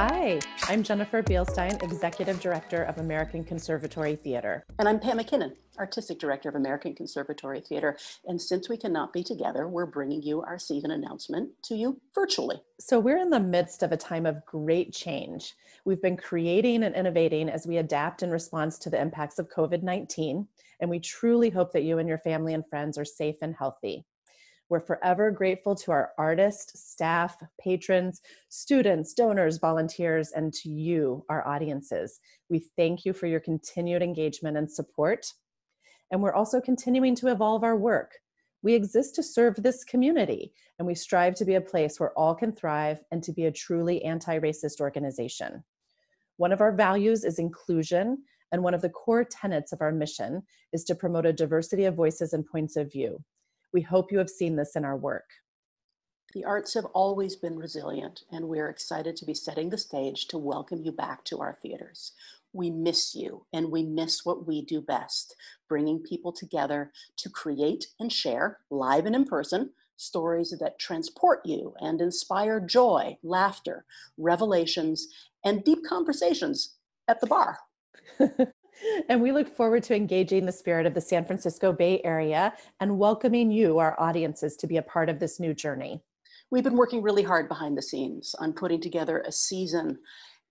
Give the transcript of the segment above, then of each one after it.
Hi, I'm Jennifer Bielstein, Executive Director of American Conservatory Theater. And I'm Pam MacKinnon, Artistic Director of American Conservatory Theater. And since we cannot be together, we're bringing you our season announcement to you virtually. So we're in the midst of a time of great change. We've been creating and innovating as we adapt in response to the impacts of COVID-19, and we truly hope that you and your family and friends are safe and healthy. We're forever grateful to our artists, staff, patrons, students, donors, volunteers, and to you, our audiences. We thank you for your continued engagement and support. And we're also continuing to evolve our work. We exist to serve this community, and we strive to be a place where all can thrive and to be a truly anti-racist organization. One of our values is inclusion, and one of the core tenets of our mission is to promote a diversity of voices and points of view. We hope you have seen this in our work. The arts have always been resilient, and we're excited to be setting the stage to welcome you back to our theaters. We miss you, and we miss what we do best, bringing people together to create and share, live and in person, stories that transport you and inspire joy, laughter, revelations, and deep conversations at the bar. And we look forward to engaging the spirit of the San Francisco Bay Area and welcoming you, our audiences, to be a part of this new journey. We've been working really hard behind the scenes on putting together a season,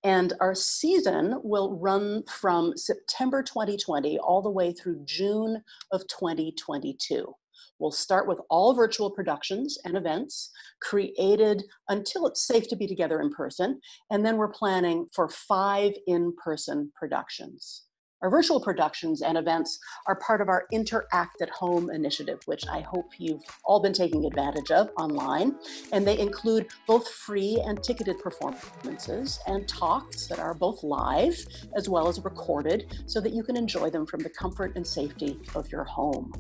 and our season will run from September 2020 all the way through June of 2022. We'll start with all virtual productions and events created until it's safe to be together in person, and then we're planning for 5 in-person productions. Our virtual productions and events are part of our Interact at Home initiative, which I hope you've all been taking advantage of online. And they include both free and ticketed performances and talks that are both live as well as recorded so that you can enjoy them from the comfort and safety of your home.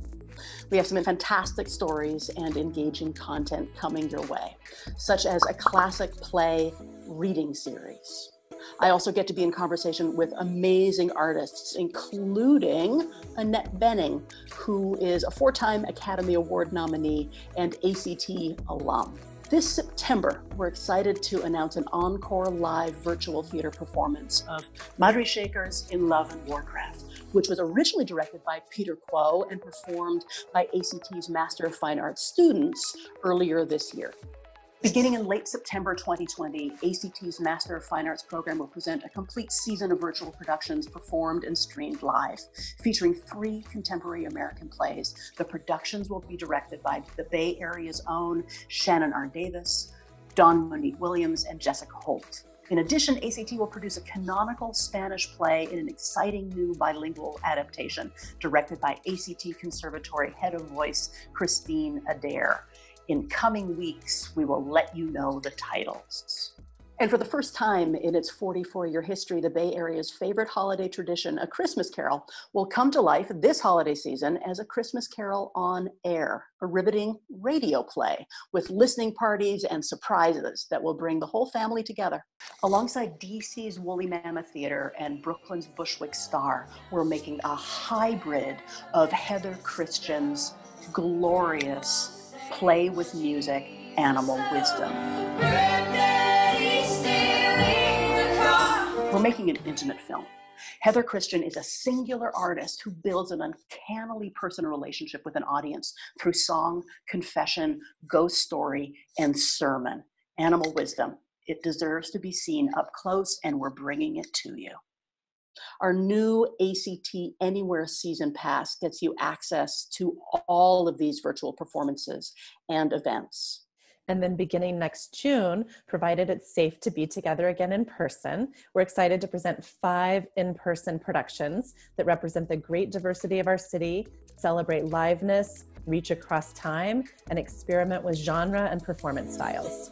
We have some fantastic stories and engaging content coming your way, such as a classic play reading series. I also get to be in conversation with amazing artists, including Annette Bening, who is a 4-time Academy Award nominee and A.C.T. alum. This September, we're excited to announce an encore live virtual theater performance of Madre Shakers in Love and Warcraft, which was originally directed by Peter Kuo and performed by A.C.T.'s Master of Fine Arts students earlier this year. Beginning in late September 2020, A.C.T.'s Master of Fine Arts program will present a complete season of virtual productions performed and streamed live, featuring 3 contemporary American plays. The productions will be directed by the Bay Area's own Shannon R. Davis, Dominique Williams, and Jessica Holt. In addition, A.C.T. will produce a canonical Spanish play in an exciting new bilingual adaptation directed by A.C.T. Conservatory head of voice Christine Adair. In coming weeks, we will let you know the titles. And for the first time in its 44-year history, the Bay Area's favorite holiday tradition, A Christmas Carol, will come to life this holiday season as A Christmas Carol on Air, a riveting radio play with listening parties and surprises that will bring the whole family together. Alongside DC's Woolly Mammoth Theater and Brooklyn's Bushwick Star, we're making a hybrid of Heather Christian's glorious play with music, Animal Wisdom. We're making an intimate film. Heather Christian is a singular artist who builds an uncannily personal relationship with an audience through song, confession, ghost story, and sermon. Animal Wisdom. It deserves to be seen up close, and we're bringing it to you. Our new A.C.T. Anywhere Season Pass gets you access to all of these virtual performances and events. And then beginning next June, provided it's safe to be together again in person, we're excited to present 5 in-person productions that represent the great diversity of our city, celebrate liveness, reach across time, and experiment with genre and performance styles.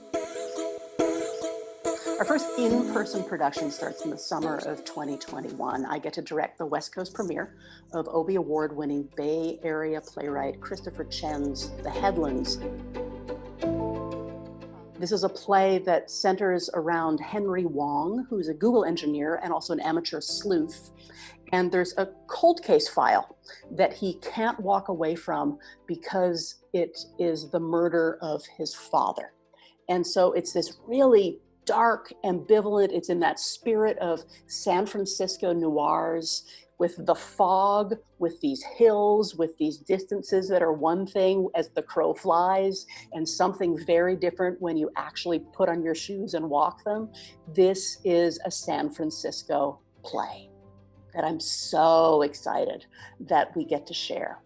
Our first in-person production starts in the summer of 2021. I get to direct the West Coast premiere of Obie Award-winning Bay Area playwright Christopher Chen's The Headlands. This is a play that centers around Henry Wong, who's a Google engineer and also an amateur sleuth. And there's a cold case file that he can't walk away from because it is the murder of his father. And so it's this really dark, ambivalent. It's in that spirit of San Francisco noirs, with the fog, with these hills, with these distances that are one thing as the crow flies, and something very different when you actually put on your shoes and walk them. This is a San Francisco play that I'm so excited that we get to share.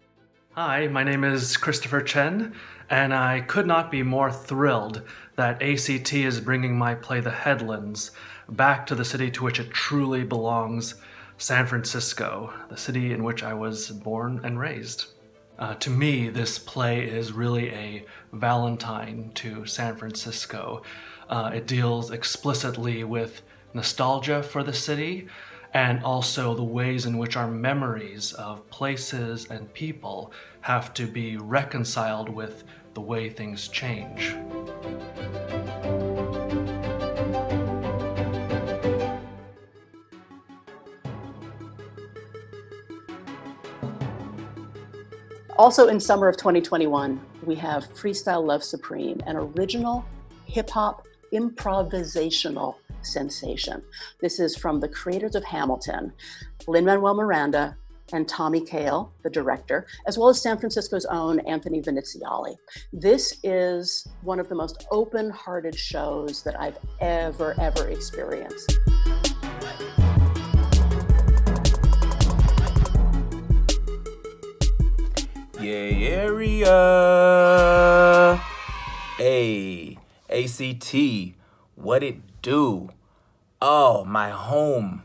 Hi, my name is Christopher Chen, and I could not be more thrilled that A.C.T. is bringing my play The Headlands back to the city to which it truly belongs, San Francisco, the city in which I was born and raised. To me, this play is really a Valentine to San Francisco. It deals explicitly with nostalgia for the city, and also the ways in which our memories of places and people have to be reconciled with the way things change. Also in summer of 2021, we have Freestyle Love Supreme, an original hip-hop improvisational sensation. This is from the creators of Hamilton, Lin-Manuel Miranda and Tommy Kail, the director, as well as San Francisco's own Anthony Viniziali. This is one of the most open-hearted shows that I've ever experienced. Area. Hey, A.C.T. What it do? Oh, my home.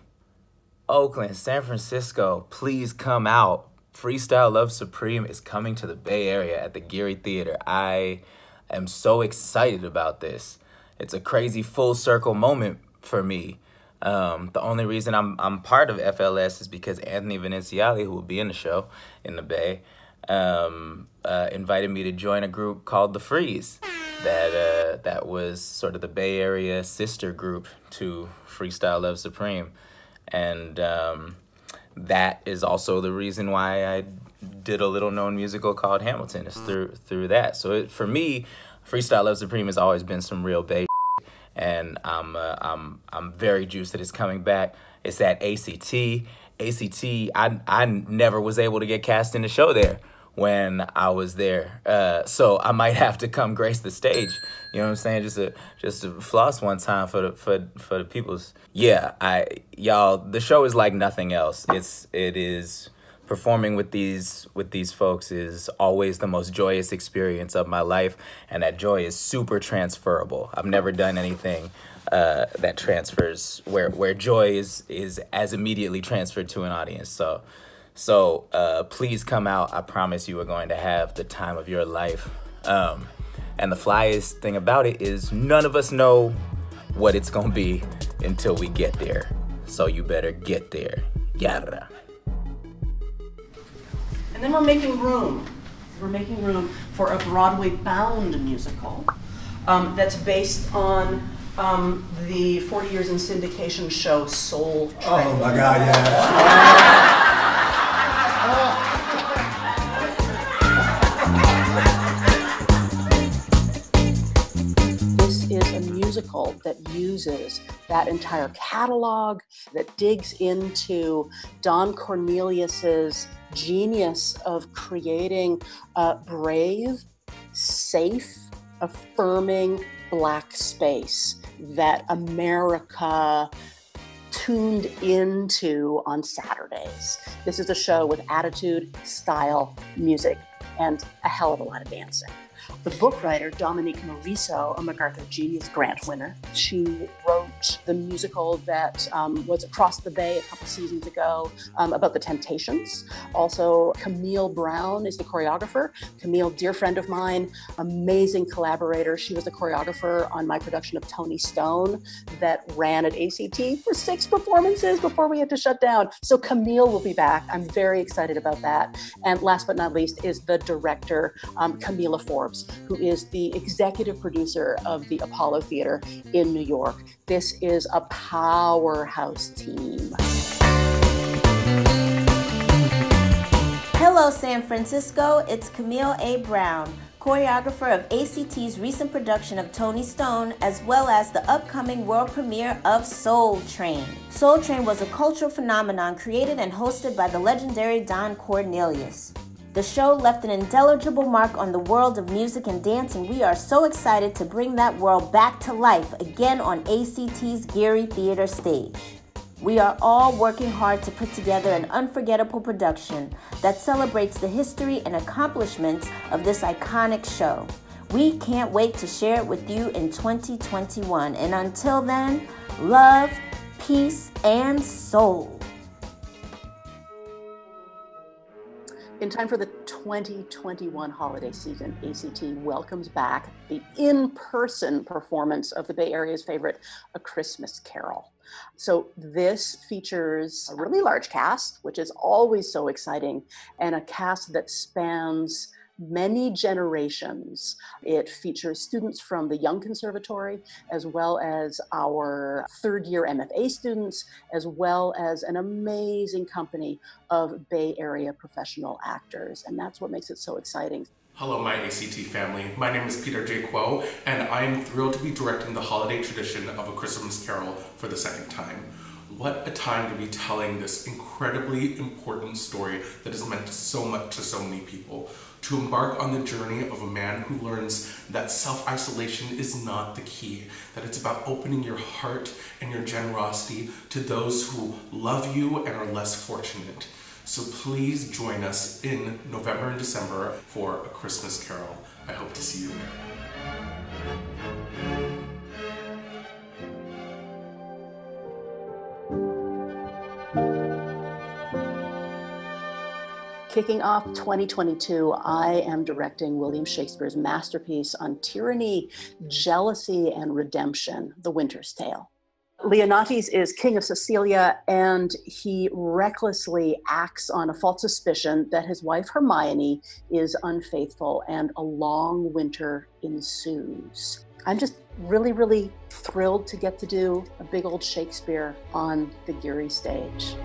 Oakland, San Francisco, please come out. Freestyle Love Supreme is coming to the Bay Area at the Geary Theater. I am so excited about this. It's a crazy full circle moment for me. The only reason I'm part of FLS is because Anthony Viniziali, who will be in the show in the Bay, invited me to join a group called The Freeze. That was sort of the Bay Area sister group to Freestyle Love Supreme. And that is also the reason why I did a little-known musical called Hamilton. It's through that. So for me, Freestyle Love Supreme has always been some real Bay shit, and I'm very juiced that it's coming back. It's at A.C.T. A.C.T. I never was able to get cast in the show there when I was there, so I might have to come grace the stage. You know what I'm saying? Just to floss one time for the peoples. Yeah, y'all, the show is like nothing else. It is performing with these folks is always the most joyous experience of my life, and that joy is super transferable. I've never done anything that transfers where joy is as immediately transferred to an audience. So please come out. I promise you are going to have the time of your life. And the flyest thing about it is none of us know what it's gonna be until we get there. So you better get there. Yada. And then we're making room. We're making room for a Broadway-bound musical that's based on the 40 Years in Syndication show Soul Train. Oh my God, yeah. This is a musical that uses that entire catalog, that digs into Don Cornelius's genius of creating a brave, safe, affirming Black space that America tuned into on Saturdays. This is a show with attitude, style, music, and a hell of a lot of dancing. The book writer, Dominique Morisso, a MacArthur Genius Grant winner, she wrote the musical that was across the Bay a couple seasons ago about the Temptations. Also, Camille Brown is the choreographer. Camille, dear friend of mine, amazing collaborator. She was the choreographer on my production of Tony Stone that ran at A.C.T. for 6 performances before we had to shut down. So Camille will be back. I'm very excited about that. And last but not least is the director, Camila Forbes, who is the executive producer of the Apollo Theater in New York. This is a powerhouse team. Hello, San Francisco. It's Camille A. Brown, choreographer of A.C.T's recent production of Tony Stone, as well as the upcoming world premiere of Soul Train. Soul Train was a cultural phenomenon created and hosted by the legendary Don Cornelius. The show left an indelible mark on the world of music and dance, and we are so excited to bring that world back to life again on A.C.T's Geary Theater stage. We are all working hard to put together an unforgettable production that celebrates the history and accomplishments of this iconic show. We can't wait to share it with you in 2021, and until then, love, peace, and soul. In time for the 2021 holiday season, A.C.T. welcomes back the in-person performance of the Bay Area's favorite, A Christmas Carol. So this features a really large cast, which is always so exciting, and a cast that spans many generations. It features students from the Young Conservatory, as well as our third-year MFA students, as well as an amazing company of Bay Area professional actors. And that's what makes it so exciting. Hello, my A.C.T. family. My name is Peter J. Kuo, and I am thrilled to be directing the holiday tradition of A Christmas Carol for the second time. What a time to be telling this incredibly important story that has meant so much to so many people. To embark on the journey of a man who learns that self-isolation is not the key, that it's about opening your heart and your generosity to those who love you and are less fortunate. So please join us in November and December for A Christmas Carol. I hope to see you there. Kicking off 2022, I am directing William Shakespeare's masterpiece on tyranny, jealousy, and redemption, The Winter's Tale. Leonates is king of Sicilia, and he recklessly acts on a false suspicion that his wife Hermione is unfaithful, and a long winter ensues. I'm just really thrilled to get to do a big old Shakespeare on the Geary stage.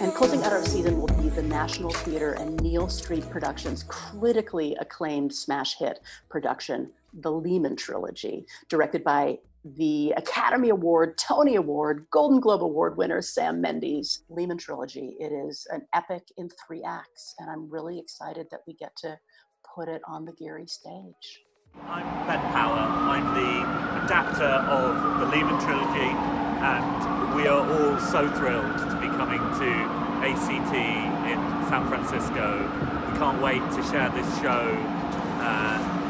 And closing out our season will be the National Theatre and Neal Street Productions' critically acclaimed smash hit production, The Lehman Trilogy, directed by the Academy Award, Tony Award, Golden Globe Award winner Sam Mendes. Lehman Trilogy, it is an epic in 3 acts, and I'm really excited that we get to put it on the Geary stage. I'm Ben Power. I'm the adapter of the Lehman Trilogy, and we are all so thrilled to be coming to A.C.T. in San Francisco. We can't wait to share this show,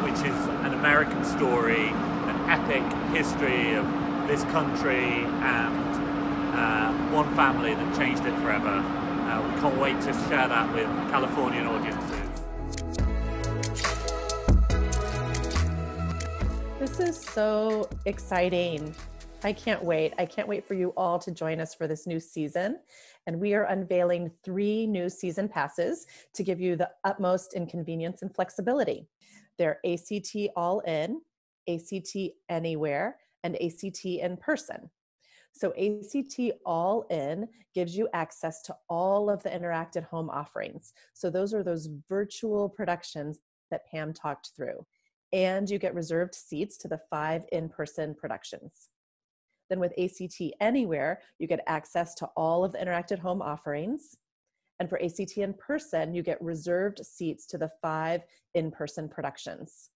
which is an American story, an epic history of this country and one family that changed it forever. We can't wait to share that with Californian audiences. This is so exciting. I can't wait. I can't wait for you all to join us for this new season. And we are unveiling 3 new season passes to give you the utmost inconvenience and flexibility. They're A.C.T. All In, A.C.T. Anywhere, and A.C.T. In Person. So A.C.T. All In gives you access to all of the Interact at Home offerings. So those are those virtual productions that Pam talked through. And you get reserved seats to the 5 in-person productions. Then with A.C.T. Anywhere, you get access to all of the Interact at Home offerings. And for A.C.T. In Person, you get reserved seats to the 5 in-person productions.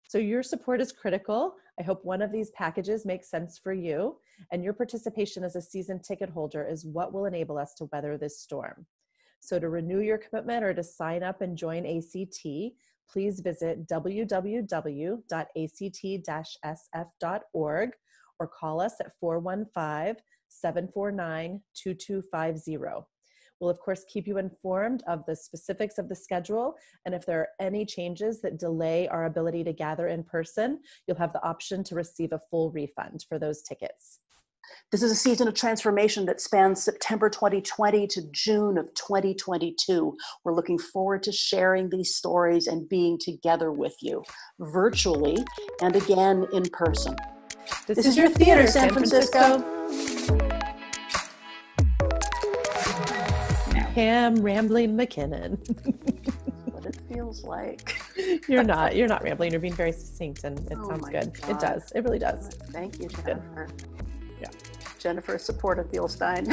So your support is critical. I hope one of these packages makes sense for you, and your participation as a season ticket holder is what will enable us to weather this storm. So to renew your commitment or to sign up and join A.C.T., please visit www.act-sf.org or call us at 415-749-2250. We'll of course keep you informed of the specifics of the schedule, and if there are any changes that delay our ability to gather in person, you'll have the option to receive a full refund for those tickets. This is a season of transformation that spans September 2020 to June of 2022. We're looking forward to sharing these stories and being together with you, virtually and again in person. This is your theater, San Francisco. Pam Rambling MacKinnon. What it feels like. You're not rambling. You're being very succinct, and it sounds good. God. It does. It really does. Thank you, Jennifer. Yeah. Jennifer, support of Bielstein.